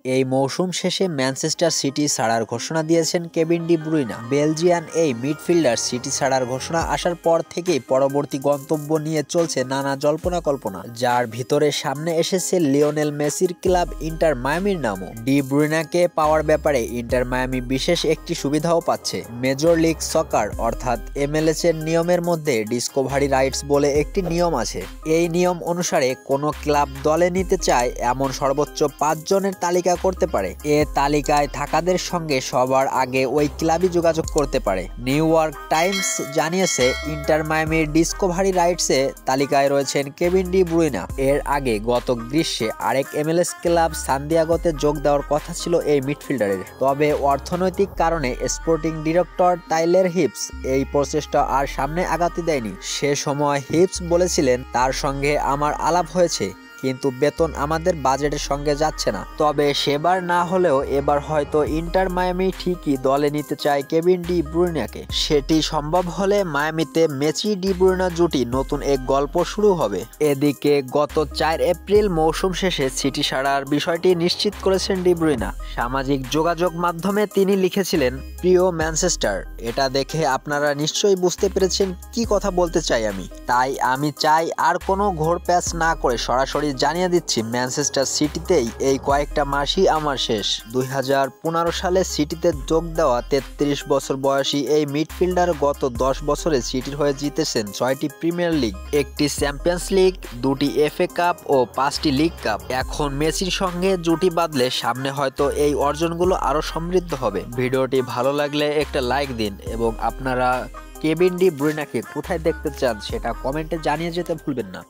এই মৌসুম শেষে ম্যানচেস্টার সিটি ছাড়ার ঘোষণা দিয়েছেন কেভিন ডি ব্রুইনা। বেলজিয়ান এই মিডফিল্ডার সিটি ছাড়ার ঘোষণা আসার পর থেকেই পরবর্তী গন্তব্য নিয়ে চলছে নানা জল্পনা কল্পনা, যার ভিতরে সামনে এসেছে লিওনেল মেসির ক্লাব ইন্টার মায়ামির নামও। ডি ব্রুইনাকে পাওয়ার ব্যাপারে ইন্টার মায়ামি বিশেষ একটি সুবিধাও পাচ্ছে। মেজর লিগ সকার অর্থাৎ MLS এর নিয়মের মধ্যে ডিসকভারি রাইটস বলে একটি নিয়ম আছে। এই নিয়ম অনুসারে কোনো ক্লাব দলে নিতে চায় এমন সর্বোচ্চ 5 জনের তালিকা করতে পারে। এ তালিকায় থাকাদের সঙ্গে সবার আগে ওই ক্লাবই যোগাযোগ করতে পারে। নিউ ইয়র্ক টাইমস জানিয়েছে ইন্টার মায়ামির ডিসকভারি রাইটসে তালিকায় রয়েছেন কেভিন ডি ব্রুইনা। এর আগে গত গ্রীষ্মে আরেক MLS ক্লাব সান্তিয়াগোতে যোগ দেওয়ার কথা ছিল এই মিডফিল্ডারের, তবে অর্থনৈতিক কারণে স্পোর্টিং ডিরেক্টর টাইলার হিপস এই প্রচেষ্টা আর সামনে আগাতে দেয়নি। সে সময় হিপস বলেছিলেন, তার সঙ্গে আমার আলাপ হয়েছে, কিন্তু বেতন আমাদের বাজেটের সঙ্গে যাচ্ছে না। তবে সেবার না হলেও এবার হয়তো ইন্টার মায়ামি ঠিকই দলে নিতে চায় কেভিন ডি ব্রুইনাকে। সেটি সম্ভব হলে মায়ামিতে মেসি ডি ব্রুইনা জুটি নতুন এক গল্প শুরু হবে। এদিকে গত 4 এপ্রিল মৌসুম শেষে সিটি ছাড়ার বিষয়টি নিশ্চিত করেছেন ডি ব্রুইনা। সামাজিক যোগাযোগ মাধ্যমে তিনি লিখেছিলেন, প্রিয় ম্যানচেস্টার, এটা দেখে আপনারা নিশ্চয়ই বুঝতে পেরেছেন কি কথা বলতে চাই আমি। তাই আমি চাই আর কোনো ঘোরপ্যাচ না করে সরাসরি জানিয়ে দিচ্ছি, ম্যানচেস্টার সিটিতেই এই কয়েকটা মাসই আমার শেষ। 2015 সালে সিটিতে যোগ দেওয়া 33 বছর বয়সী এই মিডফিল্ডার গত 10 বছরে সিটির হয়ে জিতেছেন 6টি প্রিমিয়ার লিগ, একটি চ্যাম্পিয়ন্স লিগ, 2টি FA কাপ ও 5টি লিগ কাপ। এখন মেসির সঙ্গে জুটি বাঁধলে সামনে হয়তো এই অর্জনগুলো আরো সমৃদ্ধ হবে। ভিডিওটি ভালো লাগলে একটা লাইক দিন এবং আপনারা কেভিন ডি ব্রুইনাকে কোথায় দেখতে চান সেটা কমেন্টে জানিয়ে যেতে ভুলবেন না।